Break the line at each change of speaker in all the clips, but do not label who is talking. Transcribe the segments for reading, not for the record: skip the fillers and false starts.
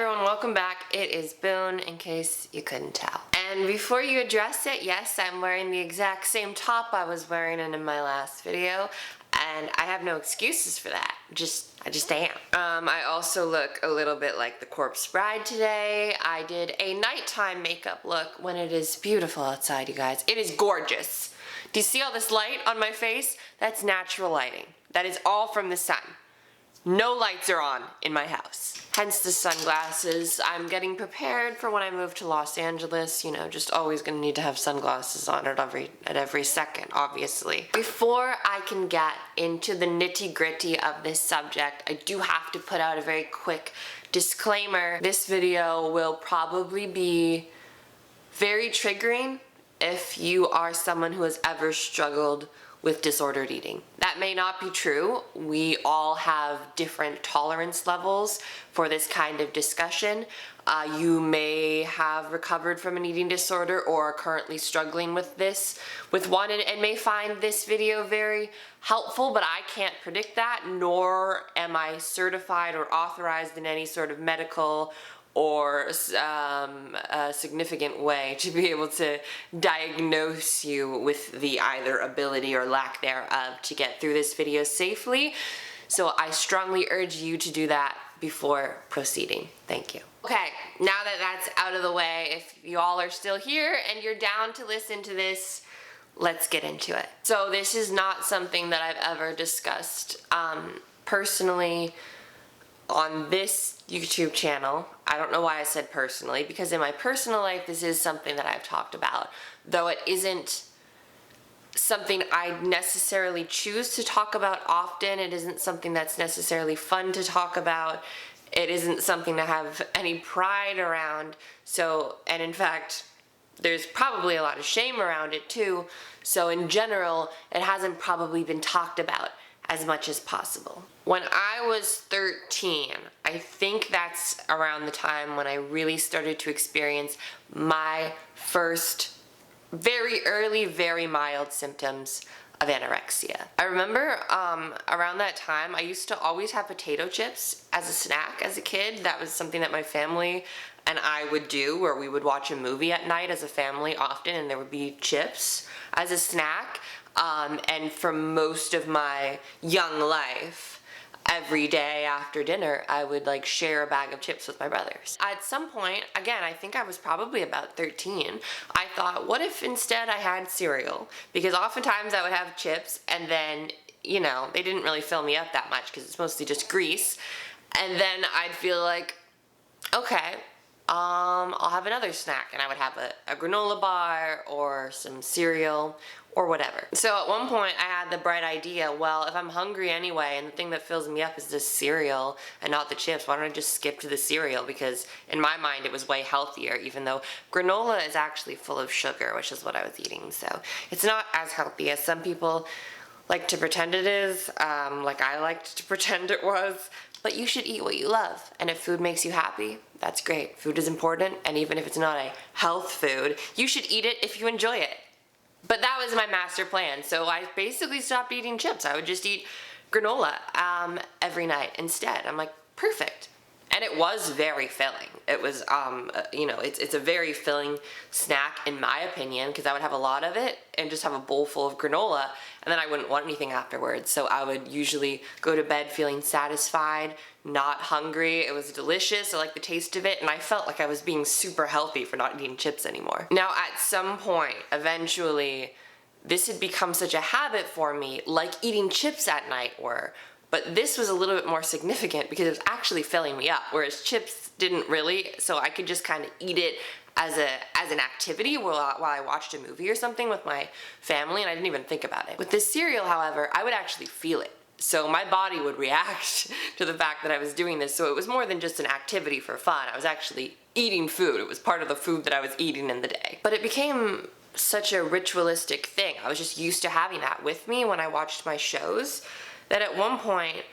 everyone, welcome back. It is Boone, in case you couldn't tell. And before you address it, yes, I'm wearing the exact same top I was wearing in my last video, and I have no excuses for that. I just am. I also look a little bit like the corpse bride today. I did a nighttime makeup look when it is beautiful outside, you guys. It is gorgeous. Do you see all this light on my face? That's natural lighting. That is all from the sun. No lights are on in my house. Hence the sunglasses. I'm getting prepared for when I move to Los Angeles. You know, just always gonna need to have sunglasses on at every second, obviously. Before I can get into the nitty-gritty of this subject, I do have to put out a very quick disclaimer. This video will probably be very triggering if you are someone who has ever struggled with disordered eating. That may not be true. We all have different tolerance levels for this kind of discussion. You may have recovered from an eating disorder or are currently struggling with one and may find this video very helpful, but I can't predict that, nor am I certified or authorized in any sort of medical or a significant way to be able to diagnose you with the either ability or lack thereof to get through this video safely. So I strongly urge you to do that before proceeding. Thank you. Okay, now that that's out of the way, if you all are still here and you're down to listen to this, let's get into it. So this is not something that I've ever discussed personally on this YouTube channel. I don't know why I said personally, because in my personal life this is something that I've talked about, though it isn't something I necessarily choose to talk about often. It isn't something that's necessarily fun to talk about. It isn't something to have any pride around. So, and in fact, there's probably a lot of shame around it too. So in general, it hasn't probably been talked about as much as possible. When I was 13, I think that's around the time when I really started to experience my first very early, very mild symptoms of anorexia. I remember around that time, I used to always have potato chips as a snack as a kid. That was something that my family and I would do, where we would watch a movie at night as a family often, and there would be chips as a snack. And for most of my young life, every day after dinner, I would like share a bag of chips with my brothers. At some point, again, I think I was probably about 13, I thought, what if instead I had cereal? Because oftentimes I would have chips and then, you know, they didn't really fill me up that much because it's mostly just grease. And then I'd feel like, okay, I'll have another snack, and I would have a granola bar or some cereal or whatever. So at one point I had the bright idea, well, if I'm hungry anyway and the thing that fills me up is this cereal and not the chips, why don't I just skip to the cereal? Because in my mind it was way healthier, even though granola is actually full of sugar, which is what I was eating. So it's not as healthy as some people like to pretend it is, like I liked to pretend it was. But you should eat what you love, and if food makes you happy, that's great. Food is important, and even if it's not a health food, you should eat it if you enjoy it. But that was my master plan, so I basically stopped eating chips. I would just eat granola every night instead. I'm like, perfect. And it was very filling. It was, you know, it's a very filling snack in my opinion, because I would have a lot of it and just have a bowl full of granola, and then I wouldn't want anything afterwards. So I would usually go to bed feeling satisfied, not hungry. It was delicious. I liked the taste of it, and I felt like I was being super healthy for not eating chips anymore. Now, at some point, eventually, this had become such a habit for me, like eating chips at night were. But this was a little bit more significant because it was actually filling me up, whereas chips didn't really, so I could just kind of eat it as an activity while I watched a movie or something with my family, and I didn't even think about it. With this cereal, however, I would actually feel it. So my body would react to the fact that I was doing this, so it was more than just an activity for fun. I was actually eating food. It was part of the food that I was eating in the day. But it became such a ritualistic thing. I was just used to having that with me when I watched my shows, that at one point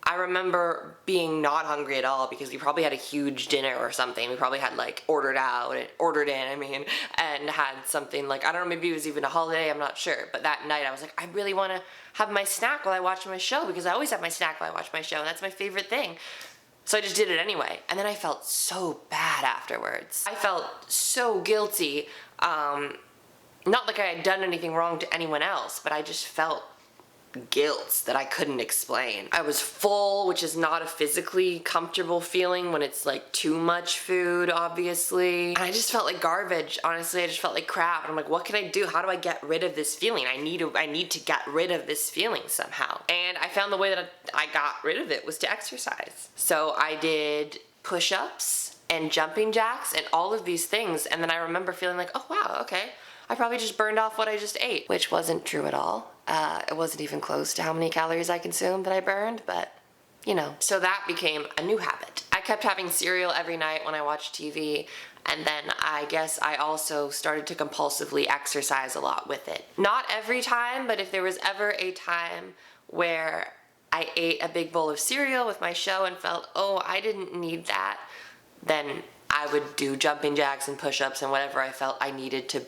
I remember being not hungry at all because we probably had a huge dinner or something. We probably had like ordered in, and had something like, I don't know, maybe it was even a holiday, I'm not sure. But that night I was like, I really want to have my snack while I watch my show, because I always have my snack while I watch my show, and that's my favorite thing. So I just did it anyway. And then I felt so bad afterwards. I felt so guilty. Not like I had done anything wrong to anyone else, but I just felt guilt that I couldn't explain. I was full, which is not a physically comfortable feeling when it's like too much food, obviously. And I just felt like garbage. Honestly, I just felt like crap. And I'm like, what can I do? How do I get rid of this feeling? I need to get rid of this feeling somehow. And I found the way that I got rid of it was to exercise. So I did push-ups and jumping jacks and all of these things. And then I remember feeling like, oh wow, okay. I probably just burned off what I just ate, which wasn't true at all. It wasn't even close to how many calories I consumed that I burned, but you know. So that became a new habit. I kept having cereal every night when I watched TV, and then I guess I also started to compulsively exercise a lot with it. Not every time, but if there was ever a time where I ate a big bowl of cereal with my show and felt, oh, I didn't need that, then I would do jumping jacks and push-ups and whatever I felt I needed to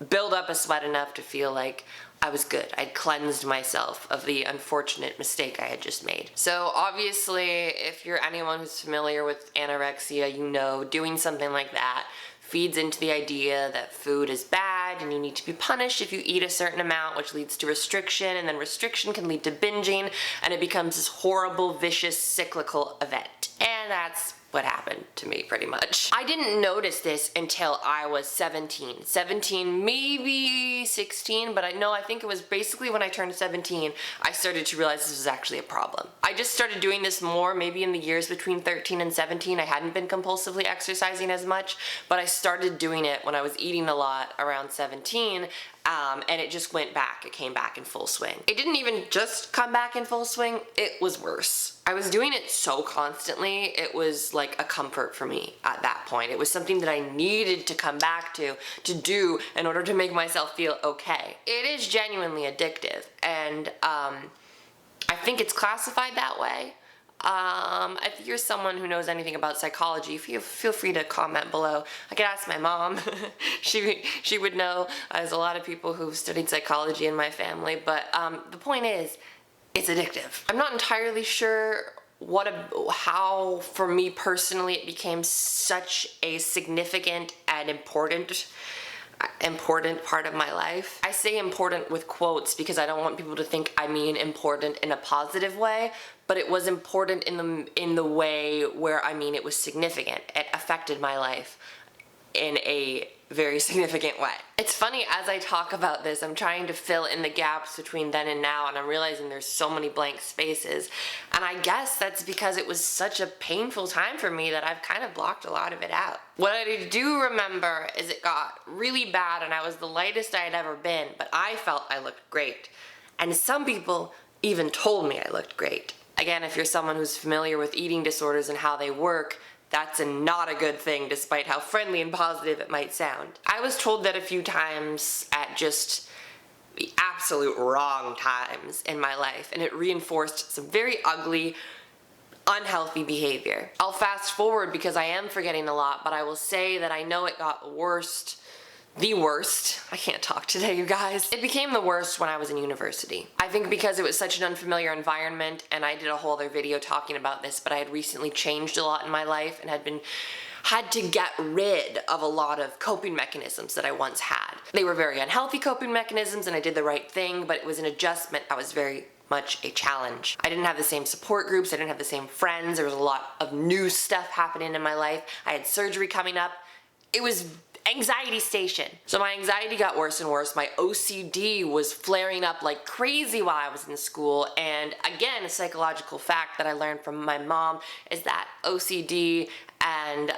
build up a sweat enough to feel like I was good. I'd cleansed myself of the unfortunate mistake I had just made. So obviously, if you're anyone who's familiar with anorexia, you know doing something like that feeds into the idea that food is bad and you need to be punished if you eat a certain amount, which leads to restriction, and then restriction can lead to binging, and it becomes this horrible, vicious, cyclical event. And that's what happened to me pretty much. I didn't notice this until I was 17, maybe 16, but I think it was basically when I turned 17, I started to realize this was actually a problem. I just started doing this more maybe in the years between 13 and 17. I hadn't been compulsively exercising as much, but I started doing it when I was eating a lot around 17, and it just went back. It came back in full swing. It didn't even just come back in full swing, it was worse. I was doing it so constantly, it was like a comfort for me at that point. It was something that I needed to come back to do in order to make myself feel okay. It is genuinely addictive, and I think it's classified that way. If you're someone who knows anything about psychology, feel free to comment below. I could ask my mom. she would know. There's a lot of people who've studied psychology in my family, but the point is, it's addictive. I'm not entirely sure how, for me personally, it became such a significant and important part of my life. I say important with quotes because I don't want people to think I mean important in a positive way, but it was important in the way where I mean it was significant. It affected my life in a very significant way. It's funny, as I talk about this, I'm trying to fill in the gaps between then and now, and I'm realizing there's so many blank spaces. And I guess that's because it was such a painful time for me that I've kind of blocked a lot of it out. What I do remember is it got really bad and I was the lightest I had ever been, but I felt I looked great. And some people even told me I looked great. Again, if you're someone who's familiar with eating disorders and how they work, that's not a good thing, despite how friendly and positive it might sound. I was told that a few times at just the absolute wrong times in my life, and it reinforced some very ugly, unhealthy behavior. I'll fast forward because I am forgetting a lot, but I will say that I know it got the worst. I can't talk today, you guys. It became the worst when I was in university. I think because it was such an unfamiliar environment, and I did a whole other video talking about this, but I had recently changed a lot in my life and had to get rid of a lot of coping mechanisms that I once had. They were very unhealthy coping mechanisms, and I did the right thing, but it was an adjustment that was very much a challenge. I didn't have the same support groups, I didn't have the same friends, there was a lot of new stuff happening in my life. I had surgery coming up. It was anxiety station. So my anxiety got worse and worse. My OCD was flaring up like crazy while I was in school. And again, a psychological fact that I learned from my mom is that OCD and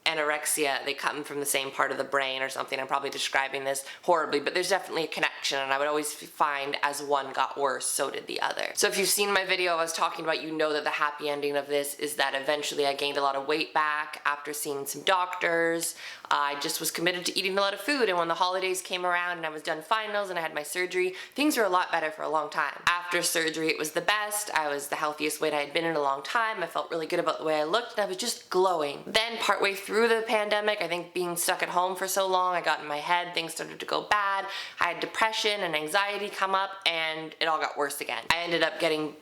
anorexia, they come from the same part of the brain or something. I'm probably describing this horribly, but there's definitely a connection, and I would always find as one got worse, so did the other. So if you've seen my video I was talking about, you know that the happy ending of this is that eventually I gained a lot of weight back after seeing some doctors. I just was committed to eating a lot of food, and when the holidays came around and I was done finals and I had my surgery, things were a lot better for a long time. After surgery, it was the best. I was the healthiest weight I had been in a long time. I felt really good about the way I looked, and I was just glowing. Then partway through the pandemic, I think being stuck at home for so long, I got in my head, things started to go bad. I had depression and anxiety come up, and it all got worse again. I ended up getting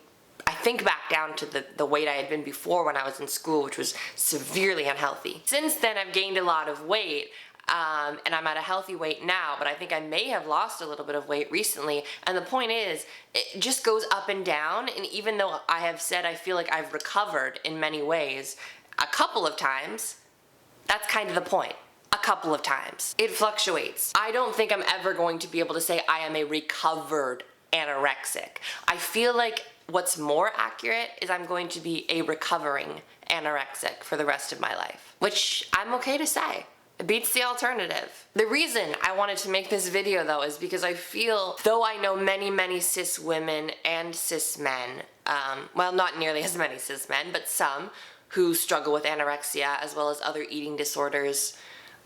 a think back down to the weight I had been before when I was in school, which was severely unhealthy. Since then, I've gained a lot of weight, and I'm at a healthy weight now, but I think I may have lost a little bit of weight recently. And the point is, it just goes up and down, and even though I have said I feel like I've recovered in many ways a couple of times, that's kind of the point. A couple of times. It fluctuates. I don't think I'm ever going to be able to say I am a recovered anorexic. I feel like what's more accurate is I'm going to be a recovering anorexic for the rest of my life, which I'm okay to say. It beats the alternative. The reason I wanted to make this video though is because I feel, though I know many cis women and cis men, well, not nearly as many cis men, but some who struggle with anorexia as well as other eating disorders,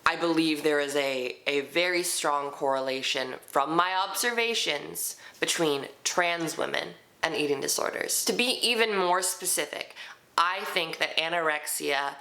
I believe there is a very strong correlation from my observations between trans women and eating disorders. To be even more specific, I think that anorexia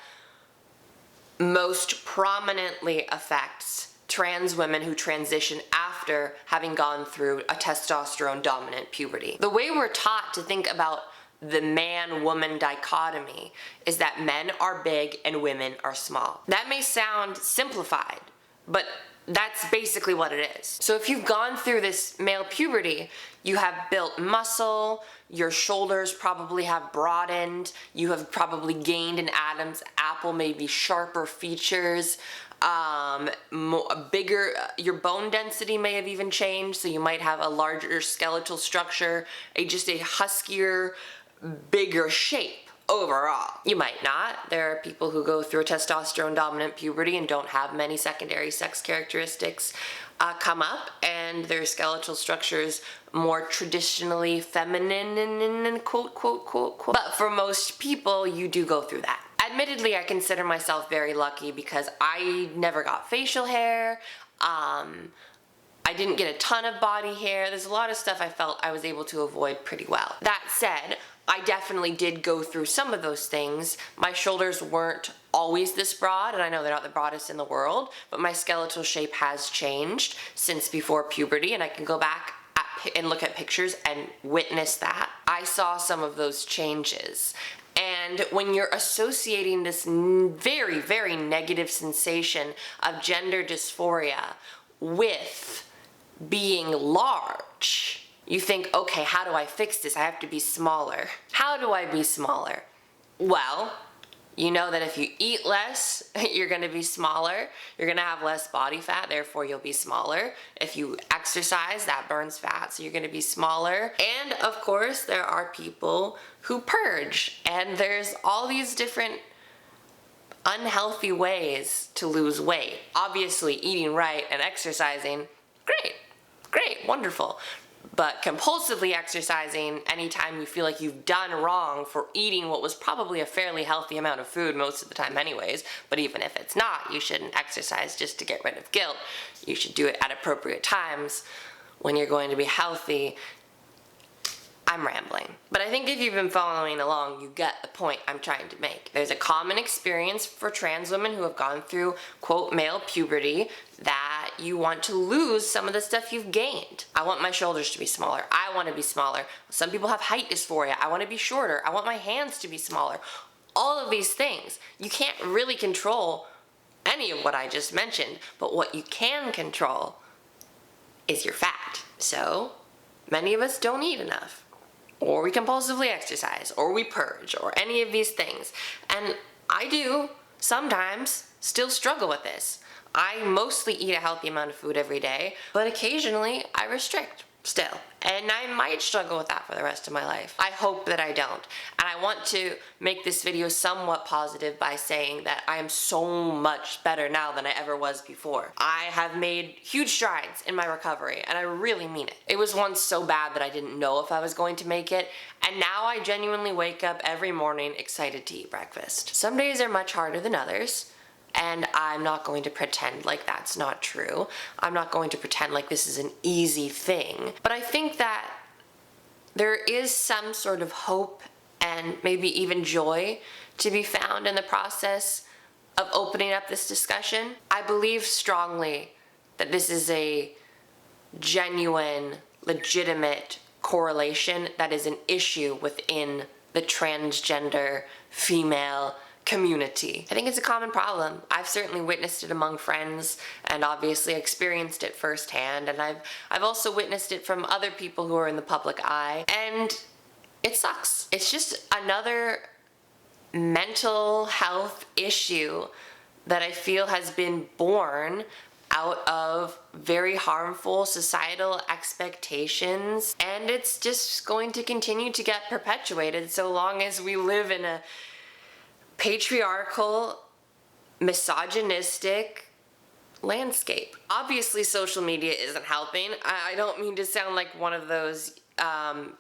most prominently affects trans women who transition after having gone through a testosterone dominant puberty. The way we're taught to think about the man-woman dichotomy is that men are big and women are small. That may sound simplified, but that's basically what it is. So if you've gone through this male puberty, you have built muscle, your shoulders probably have broadened, you have probably gained an Adam's apple, maybe sharper features, bigger, your bone density may have even changed, so you might have a larger skeletal structure, just a huskier, bigger shape overall. You might not. There are people who go through a testosterone dominant puberty and don't have many secondary sex characteristics come up, and their skeletal structure is more traditionally feminine, quote, quote, quote, quote. But for most people, you do go through that. Admittedly, I consider myself very lucky because I never got facial hair. I didn't get a ton of body hair. There's a lot of stuff I felt I was able to avoid pretty well. That said, I definitely did go through some of those things. My shoulders weren't always this broad, and I know they're not the broadest in the world, but my skeletal shape has changed since before puberty, and I can go back and look at pictures and witness that. I saw some of those changes. And when you're associating this very negative sensation of gender dysphoria with being large, you think, okay, how do I fix this? I have to be smaller. How do I be smaller? Well, you know that if you eat less, you're gonna be smaller. You're gonna have less body fat, therefore you'll be smaller. If you exercise, that burns fat, so you're gonna be smaller. And of course, there are people who purge, and there's all these different unhealthy ways to lose weight. Obviously, eating right and exercising, great, wonderful. But compulsively exercising anytime you feel like you've done wrong for eating what was probably a fairly healthy amount of food most of the time anyways, but even if it's not, you shouldn't exercise just to get rid of guilt. You should do it at appropriate times when you're going to be healthy. I'm rambling. But I think if you've been following along, you get the point I'm trying to make. There's a common experience for trans women who have gone through, quote, male puberty, that you want to lose some of the stuff you've gained. I want my shoulders to be smaller. I want to be smaller. Some people have height dysphoria. I want to be shorter. I want my hands to be smaller. All of these things. You can't really control any of what I just mentioned, but what you can control is your fat. So, many of us don't eat enough, or we compulsively exercise, or we purge, or any of these things. And I do sometimes still struggle with this. I mostly eat a healthy amount of food every day, but occasionally I restrict still. And I might struggle with that for the rest of my life. I hope that I don't. And I want to make this video somewhat positive by saying that I am so much better now than I ever was before. I have made huge strides in my recovery, and I really mean it. It was once so bad that I didn't know if I was going to make it, and now I genuinely wake up every morning excited to eat breakfast. Some days are much harder than others, and I'm not going to pretend like that's not true. I'm not going to pretend like this is an easy thing. But I think that there is some sort of hope and maybe even joy to be found in the process of opening up this discussion. I believe strongly that this is a genuine, legitimate correlation that is an issue within the transgender female community. I think it's a common problem. I've certainly witnessed it among friends and obviously experienced it firsthand, and I've also witnessed it from other people who are in the public eye, and it sucks. It's just another mental health issue that I feel has been born out of very harmful societal expectations, and it's just going to continue to get perpetuated so long as we live in a patriarchal, misogynistic landscape. Obviously, social media isn't helping. I don't mean to sound like one of those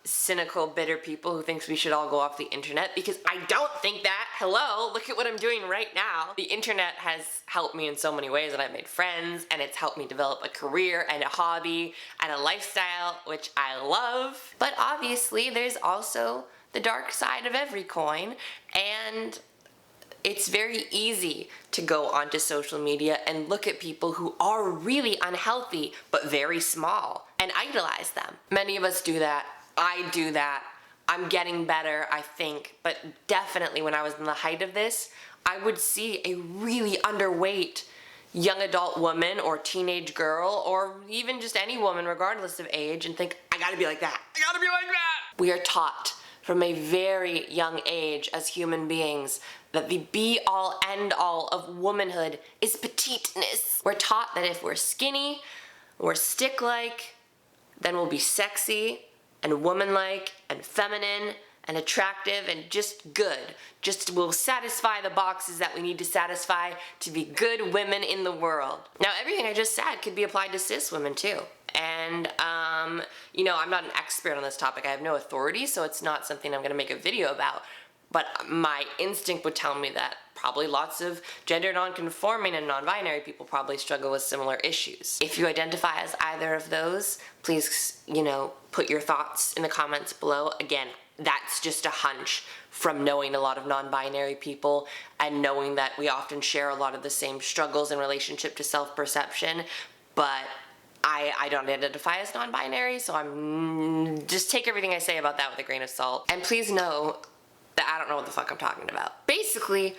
cynical, bitter people who thinks we should all go off the internet, because I don't think that. Hello, look at what I'm doing right now. The internet has helped me in so many ways, and I've made friends, and it's helped me develop a career and a hobby and a lifestyle, which I love. But obviously, there's also the dark side of every coin, and it's very easy to go onto social media and look at people who are really unhealthy but very small and idolize them. Many of us do that. I do that. I'm getting better, I think, but definitely when I was in the height of this, I would see a really underweight young adult woman or teenage girl or even just any woman regardless of age and think, I gotta be like that. I gotta be like that! We are taught from a very young age as human beings that the be-all, end-all of womanhood is petiteness. We're taught that if we're skinny, we're stick-like, then we'll be sexy and woman-like and feminine and attractive and just good. Just will satisfy the boxes that we need to satisfy to be good women in the world. Now, everything I just said could be applied to cis women too. And, you know, I'm not an expert on this topic. I have no authority, so it's not something I'm gonna make a video about. But my instinct would tell me that probably lots of gender non-conforming and non-binary people probably struggle with similar issues. If you identify as either of those, please, you know, put your thoughts in the comments below. Again, that's just a hunch from knowing a lot of non-binary people and knowing that we often share a lot of the same struggles in relationship to self-perception, but I don't identify as non-binary, so just take everything I say about that with a grain of salt. And please know that I don't know what the fuck I'm talking about. Basically,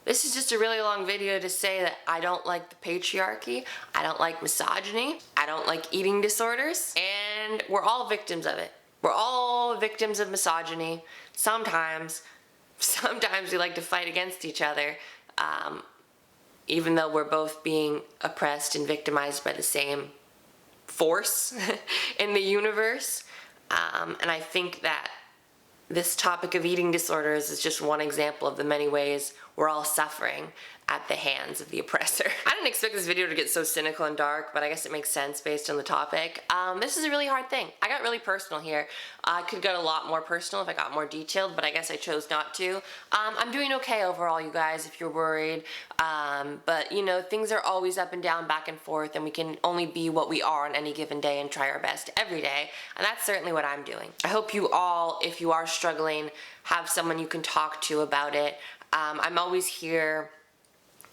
this is just a really long video to say that I don't like the patriarchy, I don't like misogyny, I don't like eating disorders, and we're all victims of it. We're all victims of misogyny. Sometimes we like to fight against each other, even though we're both being oppressed and victimized by the same force in the universe. And I think that this topic of eating disorders is just one example of the many ways we're all suffering at the hands of the oppressor. I didn't expect this video to get so cynical and dark, but I guess it makes sense based on the topic. This is a really hard thing. I got really personal here. I could get a lot more personal if I got more detailed, but I guess I chose not to. I'm doing okay overall, you guys, if you're worried. But, you know, things are always up and down, back and forth, and we can only be what we are on any given day and try our best every day, and that's certainly what I'm doing. I hope you all, if you are struggling, have someone you can talk to about it. I'm always here,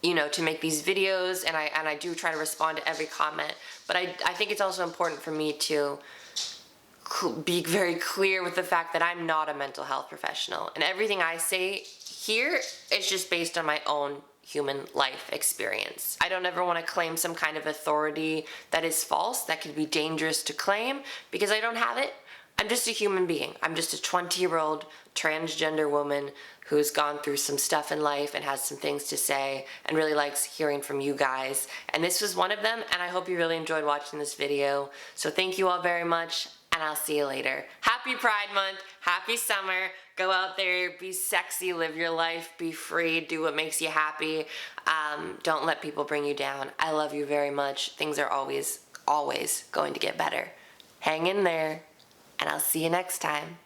you know, to make these videos, and I do try to respond to every comment, but I think it's also important for me to be very clear with the fact that I'm not a mental health professional, and everything I say here is just based on my own human life experience. I don't ever want to claim some kind of authority that is false, that could be dangerous to claim, because I don't have it. I'm just a human being. I'm just a 20-year-old transgender woman who's gone through some stuff in life and has some things to say and really likes hearing from you guys. And this was one of them, and I hope you really enjoyed watching this video. So thank you all very much, and I'll see you later. Happy Pride Month, happy summer. Go out there, be sexy, live your life, be free, do what makes you happy. Don't let people bring you down. I love you very much. Things are always, always going to get better. Hang in there. And I'll see you next time.